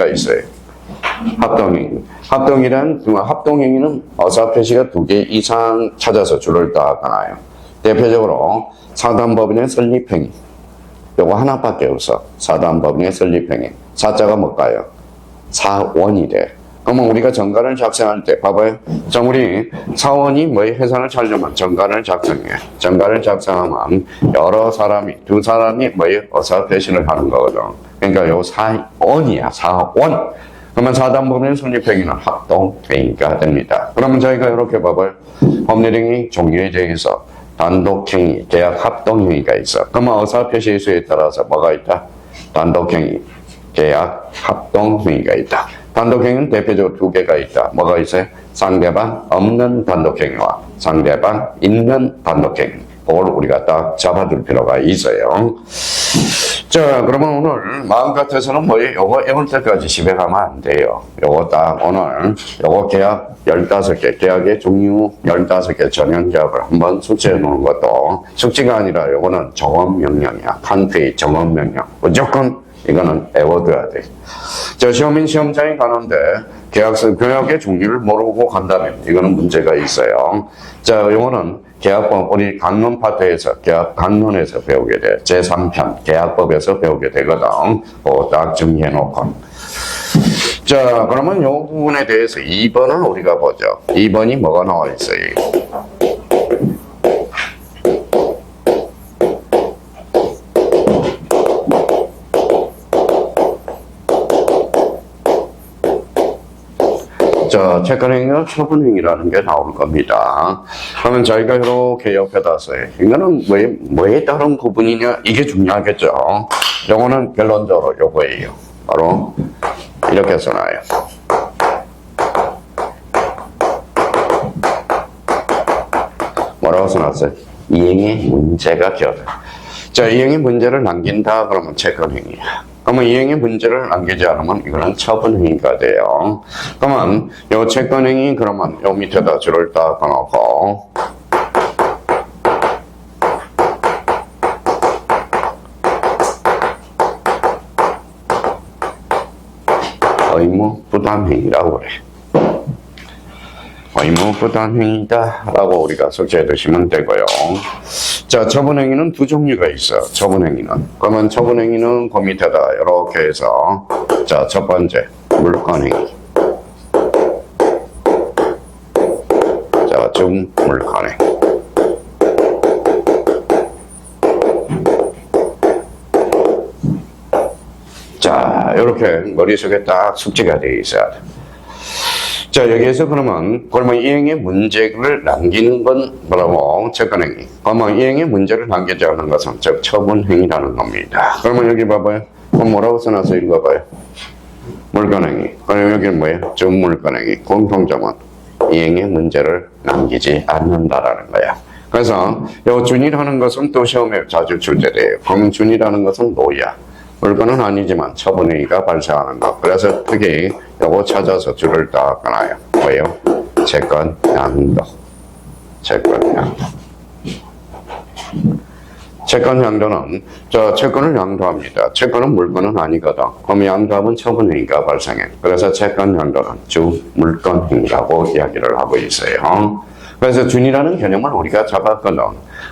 합동행위가 있어요. 합동행위. 합동행위는 어사표시가 2개 이상 찾아서 줄을 따가나요. 대표적으로 사단법인의 설립행위. 요거 하나밖에 없어. 사단법인의 설립행위. 사자가 뭘까요? 사원이래. 그러면 우리가 정가를 작성할 때 봐봐요. 자, 우리 사원이 뭐의 회사를 차리려면 정가를 작성해. 정가를 작성하면 여러 사람이, 두 사람이 뭐의 어사표시를 하는 거거든. 그러니까 요 사원이야. 사원. 그러면 사단법인 설립행위는 합동행위가 됩니다. 그러면 저희가 이렇게 봐봐요. 법률행위 종류에 대해서 단독행위, 계약 합동행위가 있어. 그러면 어사표시의 수에 따라서 뭐가 있다? 단독행위, 계약 합동행위가 있다. 단독행위는 대표적으로 2개가 있다. 뭐가 있어요? 상대방 없는 단독행위와 상대방 있는 단독행위. 그걸 우리가 딱 잡아둘 필요가 있어요. 자, 그러면 오늘 마음 같아서는 뭐예요? 요거 외울 때까지 집에 가면 안 돼요. 요거 딱 오늘 요거 계약 15개, 계약의 종류 15개 전형 계약을 한번 숙지해 놓는 것도 숙지가 아니라 요거는 정업 명령이야. 판페이 정업 명령. 무조건 이거는 외워둬야 돼. 자, 시험인 시험장에 가는데 계약의 종류를 모르고 간다면 이거는 문제가 있어요. 자, 요거는 계약법, 우리 강론 파트에서, 계약 강론에서 배우게 돼. 제3편, 계약법에서 배우게 되거든. 딱 정리해 놓고. 자, 그러면 요 부분에 대해서 2번은 우리가 보죠. 2번이 뭐가 나와 있어요? 자, 채권행위와 처분행위라는 게 나올 겁니다. 그러면 저희가 이렇게 옆에다 써요. 이거는 뭐에 따른 구분이냐? 이게 중요하겠죠. 요거는 결론적으로 요거예요. 바로 이렇게 써놔요. 뭐라고 써놨어요? 이행의 문제가 기여다. 자, 이행의 문제를 남긴다 그러면 채권행위야. 그러면 이행의 문제를 남기지 않으면 이거는 처분행위가 돼요. 그러면 요 채권행위 그러면 요 밑에다 줄을 딱 꺼놓고 의무 부담행위라고 그래. 의무 부담행위다 라고 우리가 숙지해 두시면 되고요. 자, 처분행위는 2종류가 있어. 처분행위는. 그러면 처분행위는 그 밑에다 이렇게 해서 자, 첫 번째 물권행위. 자, 중물권행위. 자, 이렇게 머릿속에 딱 숙지가 되어 있어야 돼. 자, 여기에서 그러면 이행의 문제를 남기는 건 뭐라고? 채권행위. 그러면 이행의 문제를 남기지 않는 것은 즉 처분행위라는 겁니다. 그러면 여기 봐봐요. 그럼 뭐라고 써놔서 읽어봐요. 물권행위. 그럼 여기는 뭐예요? 준물권행위. 공통점은 이행의 문제를 남기지 않는다라는 거야. 그래서 요 준이라는 것은 또 시험에 자주 출제돼요. 그럼 준이라는 것은 노야. 물건은 아니지만 처분행위가 발생하는 것. 그래서 특히 요거 찾아서 줄을 딱 끊어요. 뭐예요? 채권 양도. 채권 양도. 채권 양도는 채권을 양도합니다. 채권은 물건은 아니거든. 그럼 양도하면 처분행위가 발생해. 그래서 채권 양도는 주 물건행위라고 이야기를 하고 있어요. 그래서 준이라는 개념을 우리가 잡았거든.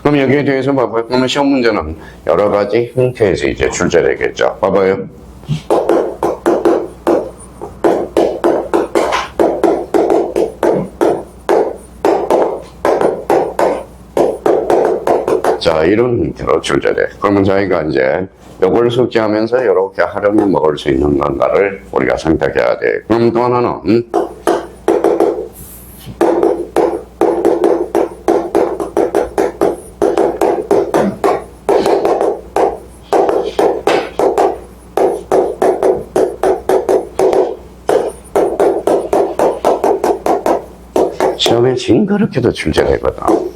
그럼 여기에 대해서 봐봐요. 그러면 시험 문제는 여러 가지 형태에서 이제 출제되겠죠. 봐봐요. 자, 이런 형태로 출제돼. 그러면 저희가 이제 요걸 숙지하면서 이렇게 하려면 먹을 수 있는 건가를 우리가 선택해야 돼. 그럼 또 하나는 시험에 징그럽게도 출제되거든.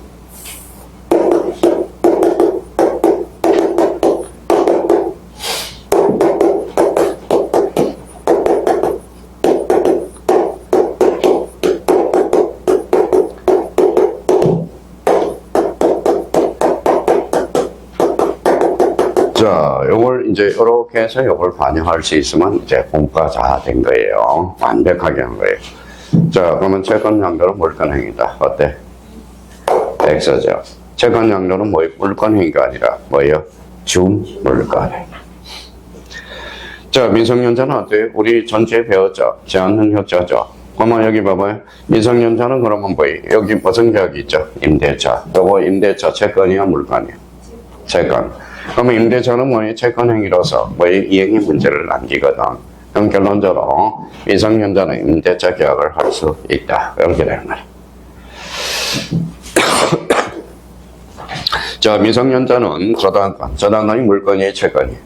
자, 요걸 이제 이렇게 해서 이걸 반영할 수 있으면 이제 공과자 된 거예요. 완벽하게 한 거예요. 자, 그러면 채권 양도는 물권행위다. 어때? X죠. 채권 양도는 뭐예요? 물권행위가 아니라 뭐예요? 준물권행위. 자, 미성년자는 어때요? 우리 전체에 배웠죠? 제한능력자죠. 그러면 여기 봐봐요. 미성년자는 그러면 뭐예요? 여기 무슨 계약이 있죠? 임대차. 요거 임대차 채권이야, 물권이야? 채권. 그러면 임대차는 뭐예요? 채권행위로서 뭐예요? 이행의 문제를 남기거든. 그럼 결론적으로 미성년자는 임대차 계약을 할 수 있다. 이렇게 되는 거예요. 자, 미성년자는 저당권이 물건이에요, 채권이에요?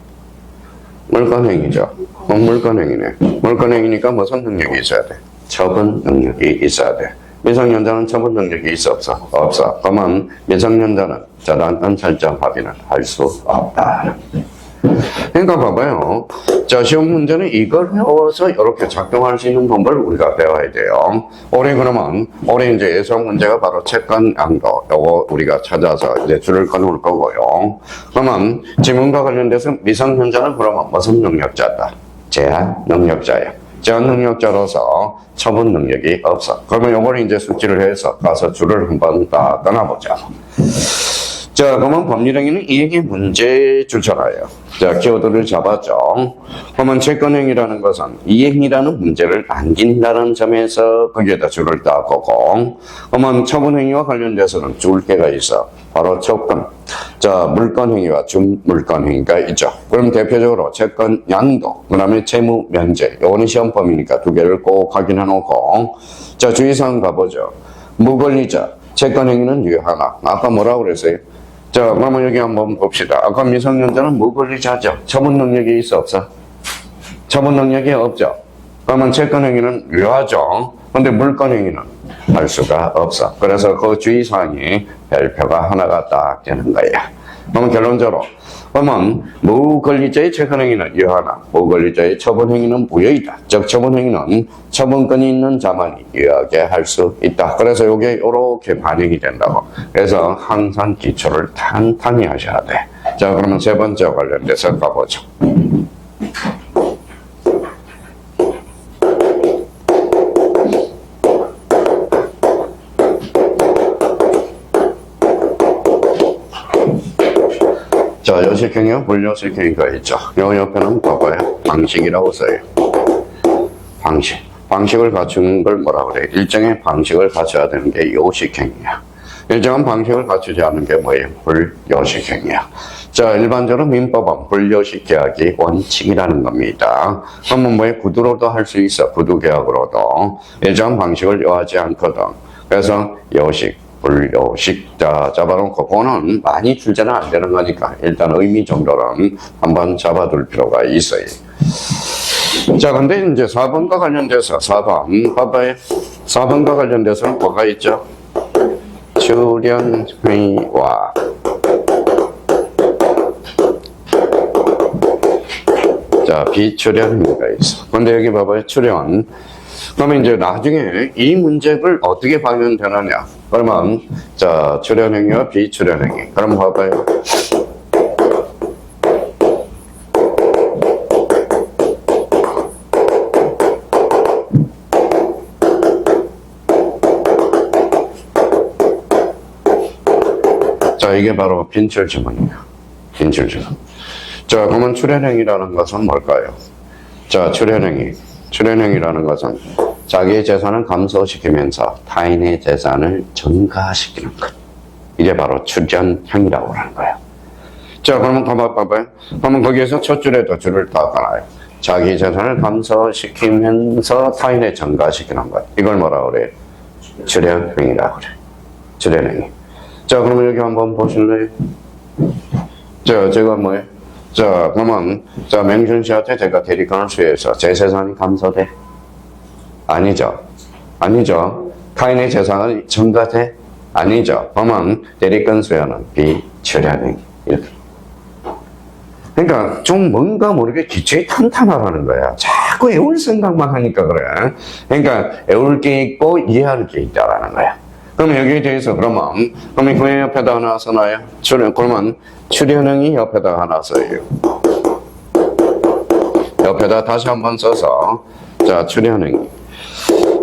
물건행위죠. 물건행위네. 물건행위니까 무슨 능력이 있어야 돼? 처분 능력이 있어야 돼. 미성년자는 처분 능력이 있어, 없어? 없어. 그러면 미성년자는 저당권 설정 합의는 할 수 없다. 그러니까 봐봐요. 자, 시험 문제는 이걸 배워서 이렇게 작동할 수 있는 방법을 우리가 배워야 돼요. 올해 그러면, 올해 이제 예상 문제가 바로 채권 양도. 요거 우리가 찾아서 이제 줄을 꺼놓을 거고요. 그러면 지문과 관련돼서 미성년자는 그러면 무슨 능력자다? 제한 능력자예요. 제한 능력자로서 처분 능력이 없어. 그러면 요걸 이제 숙지를 해서 가서 줄을 한번 다 꺼놔보자. 자, 그러면 법률행위는 이행의 문제 줄잖아요. 자, 키워드를 잡았죠. 그러면 채권행위라는 것은 이행이라는 문제를 남긴다는 점에서 거기에다 줄을 딱 긋고, 그러면 처분행위와 관련돼서는 줄 개가 있어. 바로 채권. 자, 물권행위와 준물권행위가 있죠. 그럼 대표적으로 채권 양도, 그 다음에 채무 면제. 요거는 시험범위니까 두 개를 꼭 확인해 놓고, 자, 주의사항 가보죠. 무권리자. 채권행위는 유효하나? 아까 뭐라고 그랬어요? 자, 그러면 여기 한번 봅시다. 아까 미성년자는 무권리자죠. 처분 능력이 있어, 없어? 처분 능력이 없죠. 그러면 채권행위는 유효하죠. 근데 물권행위는 할 수가 없어. 그래서 그 주의사항이 별표가 하나가 딱 되는 거야. 그러면 결론적으로, 그러면 무권리자의 채권행위는 유효하나? 무권리자의 처분행위는 무효이다. 즉, 처분행위는 처분권이 있는 자만이 유효하게 할 수 있다. 그래서 이게 이렇게 반영이 된다고. 그래서 항상 기초를 탄탄히 하셔야 돼. 자, 그러면 세 번째 관련돼서 가보죠. 자, 요식행위와 불요식행위가 있죠. 요 옆에는 봐봐요. 방식이라고 써요. 방식. 방식을 갖추는 걸 뭐라 그래? 일정의 방식을 갖춰야 되는 게 요식행위야. 일정한 방식을 갖추지 않는 게 뭐예요? 불요식행위야. 자, 일반적으로 민법은 불요식 계약이 원칙이라는 겁니다. 그러면 뭐예요? 구두로도 할 수 있어. 구두 계약으로도. 일정한 방식을 요하지 않거든. 그래서 요식. 불요식. 자, 잡아놓고, 그거는 많이 출제는 안 되는 거니까, 일단 의미 정도는 한번 잡아둘 필요가 있어요. 자, 근데 이제 4번과 관련돼서, 4번, 봐봐요. 4번과 관련돼서는 뭐가 있죠? 출연행위와, 자, 비출연행위가 있어. 근데 여기 봐봐요. 출연. 그러면 이제 나중에 이 문제를 어떻게 발견되느냐? 그러면, 자, 출연행위와 비출연행위. 그럼 봐봐요. 자, 이게 바로 빈출 지문이에요. 빈출 지문. 자, 그러면 출연행위라는 것은 뭘까요? 자, 출연행위라는 것은 자기의 재산을 감소시키면서 타인의 재산을 증가시키는 것. 이게 바로 출연행위라고 하는 거예요. 자, 그러면 가만 봐봐요. 그러면 거기에서 첫 줄에도 줄을 딱 깔아요. 자기 재산을 감소시키면서 타인의 증가시키는 것. 이걸 뭐라 그래요? 출연행위라고 그래요. 출연행위. 자, 그러면 여기 한번 보실래요? 자, 제가 뭐예요? 자, 그러면, 자, 맹준 씨한테 제가 대리권을 수여해서 제 재산이 감소돼? 아니죠. 아니죠. 타인의 재산은 증가돼? 아니죠. 그러면 대리권 수여는 비출연행위. 이렇게. 그러니까 좀 뭔가 모르게 기초에 탄탄하라는 거야. 자꾸 외울 생각만 하니까 그래. 그러니까 외울 게 있고 이해할 게 있다라는 거야. 그럼 여기에 대해서 그러면 그 옆에다 하나 써놔요. 그러면 출연행위 옆에다 하나 써요. 옆에다 다시 한번 써서, 자, 출현행위.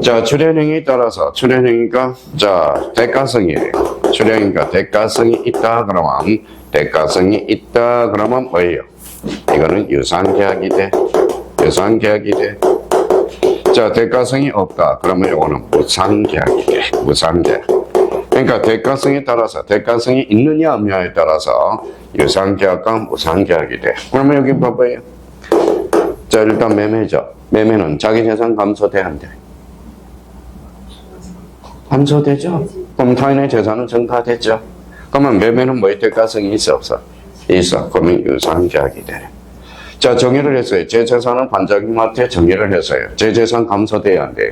자, 출현행위에 따라서, 출현행위가, 자, 대가성이에요. 출현행위가 대가성이 있다, 그러면, 대가성이 있다, 그러면 뭐예요? 이거는 유상계약이 돼. 유상계약이 돼. 자, 대가성이 없다. 그러면 이거는 무상계약이 돼. 무상계약. 그러니까 대가성에 따라서, 대가성이 있느냐 없느냐에 따라서 유상계약과 무상계약이 돼. 그러면 여기 봐봐요. 자, 일단 매매죠. 매매는 자기 재산 감소돼, 안 돼? 감소되죠? 그럼 타인의 재산은 증가됐죠? 그러면 매매는 뭐의 대가성이 있어, 없어? 있어. 그러면 유상계약이 돼. 자, 정의를 했어요. 제 재산은 반장님한테 정의를 했어요. 제 재산 감소돼야 안 돼요?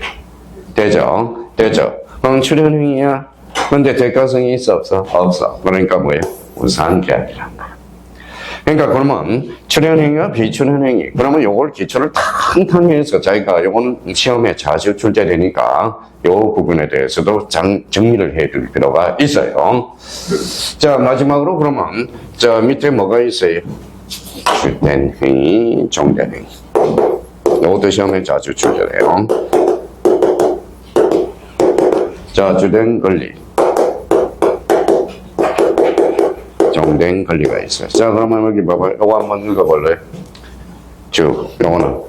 되죠? 되죠? 그럼 출현행위야. 근데 대가성이 있어, 없어? 없어. 그러니까 뭐예요? 무상계약이란 거야. 그러니까 그러면 출현행위와 비출현행위. 그러면 요걸 기초를 탕탕히 해서 자기가 요거는 시험에 자주 출제되니까 요 부분에 대해서도 정리를 해둘 필요가 있어요. 자, 마지막으로 그러면 자, 밑에 뭐가 있어요? 주된 행위, 종된 행위. 요것도 시험에 자주 출제돼요. 자, 주된 권리. 종된 권리가 있어요. 자, 그러면 여기 봐봐요. 요거 한번 읽어볼래요? 요거는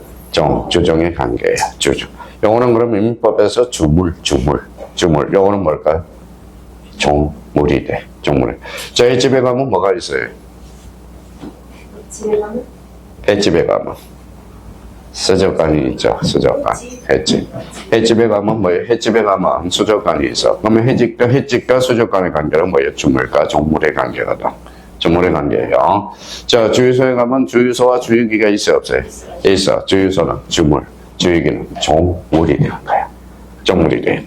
주종의 관계예요. 주종. 요거는 그러면 민법에서 주물. 요거는 뭘까요? 종물이 돼. 종물. 자, 이 집에 가면 뭐가 있어요? 집에 가면? 횟집에 가면 수족관이 있죠. 수족관. 횟집. 횟집에 가면 뭐예요? 횟집에 가면 수족관이 있어. 그러면 횟집과 수족관의 관계는 뭐예요? 주물과 종물의 관계거든. 주물의 관계예요. 자, 주유소에 가면 주유소와 주유기가 있어요, 없어요? 있어. 주유소는 주물, 주유기는 종물이 되는 거야. 종물이 돼.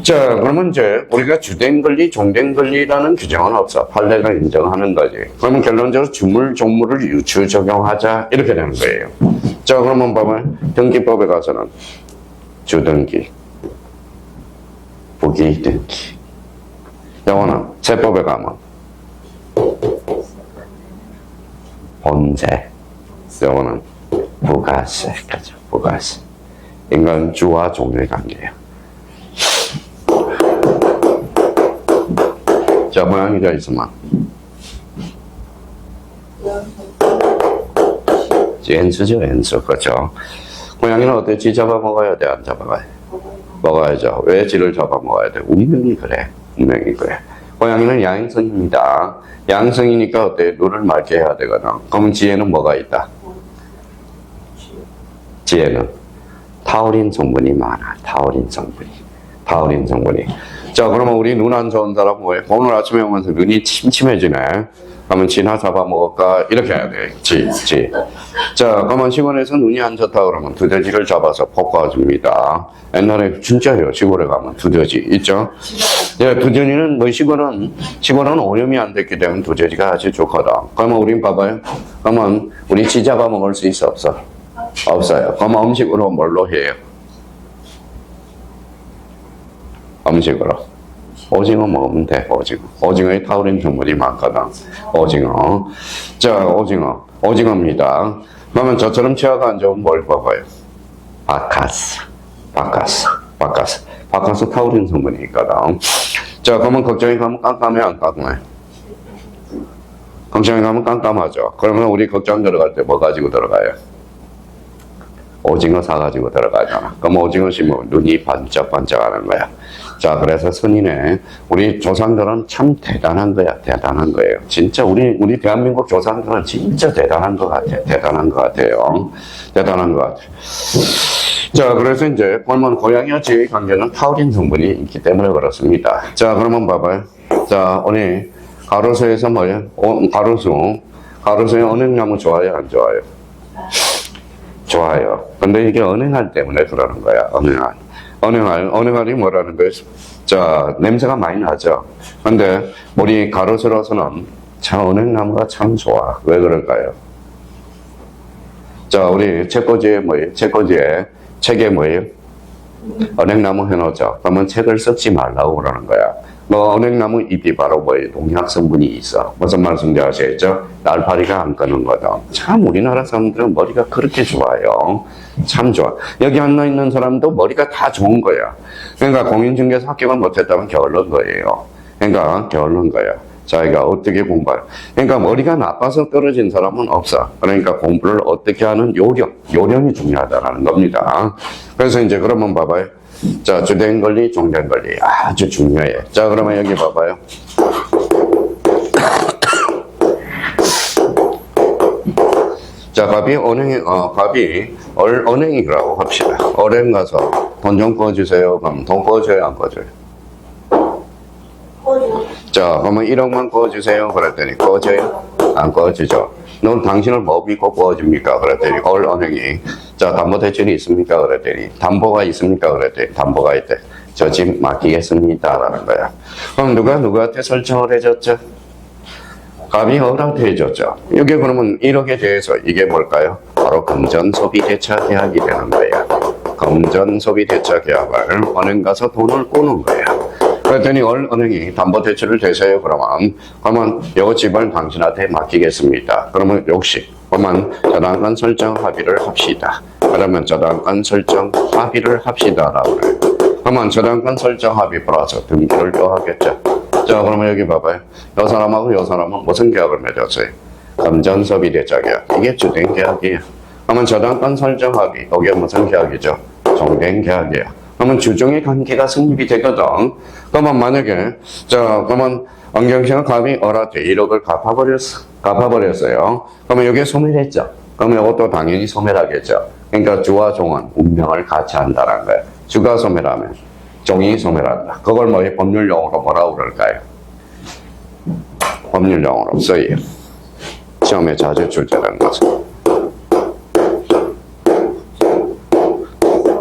자, 그러면 이제 우리가 주된 권리, 종된 권리라는 규정은 없어. 판례가 인정하는 거지. 그러면 결론적으로 주물, 종물을 유추 적용하자 이렇게 되는 거예요. 자, 그러면 봐봐요. 등기법에 가서는 주등기, 부기등기. 요거는 세법에 가면 본세, 요거는 부가세, 그죠? 부가세. 인간 주와 종의 관계예요. 자, 모양이가 있으면 엔수죠, 엔수. 그렇죠. 고양이는 어때? 지 잡아먹어야 돼, 안 잡아가야 돼? 먹어야죠. 왜 지를 잡아먹어야 돼? 운명이 그래. 운명이 그래. 고양이는 야행성입니다. 야행성이니까 어때? 룰을 맑게 해야 되거든. 그러면 지혜는 뭐가 있다? 지혜는 타우린 성분이 많아. 타우린 성분이. 자, 그러면 우리 눈 안 좋은 사람 뭐해? 오늘 아침에 오면서 눈이 침침해지네. 그러면 지나 잡아먹을까? 이렇게 해야 돼. 지. 자, 그러면 시골에서 눈이 안 좋다 그러면 두더지를 잡아서 볶아줍니다. 옛날에 진짜요. 시골에 가면 두더지 있죠? 예, 두더지는 뭐 시골은 오염이 안 됐기 때문에 두더지가 아주 좋거든. 그러면 우린 봐봐요. 그러면 우리 지 잡아먹을 수 있어, 없어? 없어요. 그러면 음식으로 뭘로 해요? 음식으로. 오징어 먹으면 돼, 오징어. 오징어에 타우린 성분이 많거든. 오징어. 자, 오징어입니다. 그러면 저처럼 치아가 안 좋으면 뭘 먹어요? 바카스 타우린 성분이 있거든. 자, 그러면 걱정이 가면 깜깜해, 안 깜깜해? 걱정이 가면 깜깜하죠. 그러면 우리 걱정 들어갈 때 뭐 가지고 들어가요? 오징어 사가지고 들어가잖아. 그럼 오징어 씹으면 눈이 반짝반짝 하는 거야. 자, 그래서 선인의 우리 조상들은 참 대단한 거야. 대단한 거예요. 진짜 우리 대한민국 조상들은 진짜 대단한 것 같아. 대단한 것 같아요. 자, 그래서 이제 그러면 고양이와 지의 관계는 타우린 성분이 있기 때문에 그렇습니다. 자, 그러면 봐봐요. 자, 오늘 가로수에서 뭐예요? 가로수에 은행나무 좋아요, 안 좋아요? 좋아요. 근데 이게 은행알 때문에 그러는 거야. 은행알이 뭐라는 거예요? 자, 냄새가 많이 나죠. 근데 우리 가로수로서는 참 은행나무가 참 좋아. 왜 그럴까요? 자, 우리 책꽂이에 뭐예요? 책에 뭐예요? 은행나무 해놓죠. 그러면 책을 썩지 말라고 그러는 거야. 뭐 은행나무 잎이 바로 뭐예요? 농약 성분이 있어. 무슨 말씀인지 아시겠죠? 날파리가 안 끄는 거다. 참 우리나라 사람들은 머리가 그렇게 좋아요. 참 좋아. 여기 앉아있는 사람도 머리가 다 좋은 거야. 그러니까 공인중개사 합격을 못했다면 게을른 거예요. 그러니까 게을른 거야. 자기가 어떻게 공부할. 그러니까 머리가 나빠서 떨어진 사람은 없어. 그러니까 공부를 어떻게 하는 요령이 중요하다는 겁니다. 그래서 이제 그러면 봐봐요. 자, 주된 권리, 종된 권리 아주 중요해. 자, 그러면 여기 봐봐요. 자, 갑이 은행이라고 합시다. 은행 가서 돈 좀 꺼주세요. 그럼 돈 꺼줘요, 안 꺼줘요? 자, 그러면 1억만 꺼주세요. 그랬더니 꺼져요? 안 꺼지죠. 넌 당신을 뭐 믿고 꺼줍니까? 그랬더니 은행이 자, 담보대출이 있습니까? 그랬더니 담보가 있습니까? 그랬더니 담보가 있대. 저 집 맡기겠습니다. 라는 거야. 그럼 누가 누구한테 설정을 해줬죠? 갑이 허락해 줬죠. 이게 그러면 1억에 대해서 이게 뭘까요? 바로 금전소비대차 계약이 되는 거야. 금전소비대차 계약을 은행 가서 돈을 꾸는 거야. 그랬더니 은행이 담보대출을 대세요. 그러면 요 집을 당신한테 맡기겠습니다. 그러면 역시 그러면 저당권 설정 합의를 합시다. 그러면 저당권 설정 합의를 합시다라고 그래요. 그러면 저당권 설정 합의 플러스 등기를 또 하겠죠. 자, 그러면 여기 봐봐요. 요 사람하고 요 사람은 무슨 계약을 맺었어요? 금전소비대차 계약. 이게 주된 계약이에요. 그러면 저당권 설정 합의. 이게 무슨 계약이죠? 종된 계약이에요. 그러면 주종의 관계가 성립이 되거든. 그러면 만약에, 자, 그러면 안경씨가 갑이 을한테 1억을 갚아버렸어요. 그러면 여기에 소멸했죠. 그러면 이것도 당연히 소멸하겠죠. 그러니까 주와 종은 운명을 같이 한다는 거예요. 주가 소멸하면 종이 소멸한다. 그걸 뭐 법률용어로 뭐라고 그럴까요? 법률용어로 써요. 시험에 자주 출제되는 것은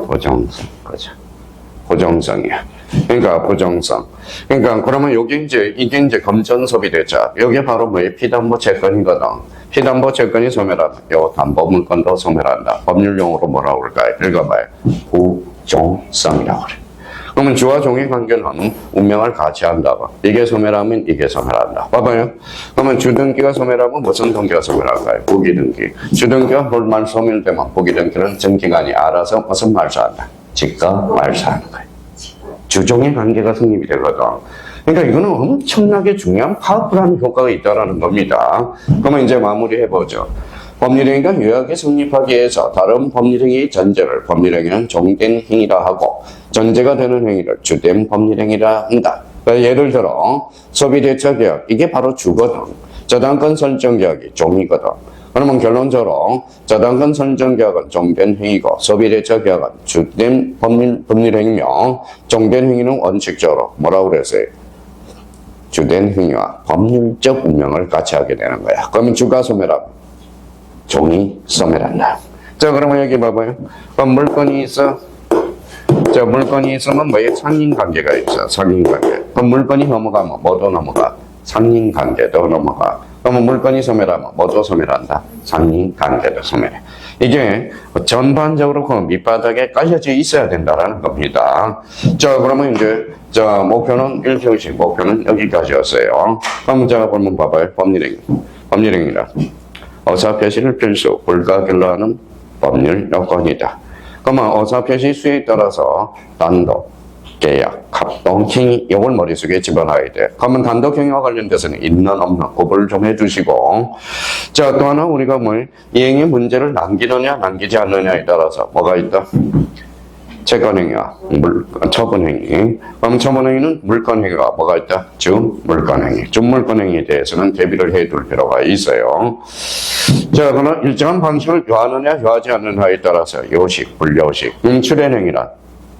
보정성, 그죠? 보정성이야. 그러니까 보정성. 그러니까 그러면 여기 이게 이제 금전소비대차. 여기 바로 뭐예요? 피담보 채권이거든. 피담보 채권이 소멸한다. 요 담보 물건도 소멸한다. 법률용어로 뭐라고 그럴까요? 읽어봐요. 보정성이라고 그래. 그러면 주와 종의 관계는 운명을 같이 한다고. 이게 소멸하면 이게 소멸한다. 봐봐요. 그러면 주등기가 소멸하면 무슨 등기가 소멸할까요? 부기등기. 주등기가 볼말 소멸되면 부기등기는 전기관이 알아서 무슨 말소한다? 직가 말소하는 거예요. 주종의 관계가 성립이 되거든. 그러니까 이거는 엄청나게 중요한 파워풀한 효과가 있다는 겁니다. 그러면 이제 마무리해보죠. 법률행위가 유효하게 성립하기 위해서 다른 법률행위의 전제를 법률행위는 종된 행위라 하고 전제가 되는 행위를 주된 법률행위라 한다. 그러니까 예를 들어 소비대차 계약 이게 바로 주거든. 저당권 설정 계약이 종이거든. 그러면 결론적으로 저당권 설정 계약은 종된 행위고 소비대차 계약은 주된 법률행위며 종된 행위는 원칙적으로 뭐라고 그랬어요? 주된 행위와 법률적 운명을 같이 하게 되는 거야. 그러면 주가 소멸하고 종이 소멸한다. 자, 그러면 여기 봐봐요. 그럼 물건이 있어. 자, 물건이 있으면 뭐에 상인관계가 있어. 상인관계. 그럼 물건이 넘어가면 뭐도 넘어가? 상인관계도 넘어가. 그러면 물건이 소멸하면 뭐도 소멸한다? 상인관계도 소멸해. 이게 전반적으로 그 밑바닥에 깔려져 있어야 된다라는 겁니다. 자, 그러면 이제 자 목표는 1교시 목표는 여기까지였어요. 그럼 자 그러면 봐봐요. 법률행위라. 어사표시를 필수, 불가결로하는 법률 요건이다. 그러면 어사표시 수에 따라서 단독, 계약, 합동행위 이걸 머릿속에 집어넣어야 돼. 그러면 단독행위와 관련돼서는 있는 없는 구분을 좀 해주시고 자, 또 하나 우리가 이행의 문제를 남기느냐 남기지 않느냐에 따라서 뭐가 있다? 채권행위와 처분행위. 그럼 처분행위는 물건행위가 뭐가 있다? 주물건행위. 주물건행위에 대해서는 대비를 해둘 필요가 있어요. 자, 그러나 일정한 방식을 요하느냐 요하지 않느냐에 따라서 요식, 불요식. 출현행위란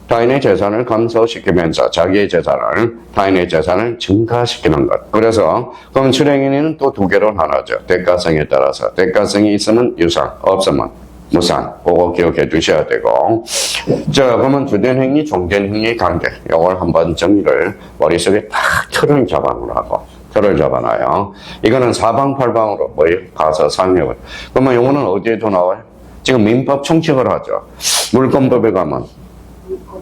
타인의 재산을 감소시키면서 자기의 재산을 타인의 재산을 증가시키는 것. 그래서 그럼 출행행위는 또 두 개로 나눠져. 대가성에 따라서 대가성이 있으면 유상, 없으면 무상. 그거 기억해 두셔야 되고. 자, 그러면 주된 행위, 종된 행위의 관계. 이걸 한번 정리를 머릿속에 딱 틀을 잡아놔요. 이거는 사방팔방으로 가서 상용을. 그러면 이거는 어디에도 나와요? 지금 민법 총칙을 하죠. 물권법에 가면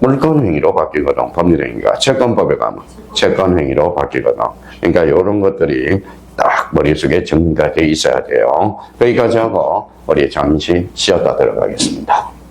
물권행위로 바뀌거든. 법률행위가. 채권법에 가면 채권행위로 바뀌거든. 그러니까 이런 것들이 딱 머릿속에 정리가 돼 있어야 돼요. 거기까지 하고 우리 잠시 쉬었다 들어가겠습니다.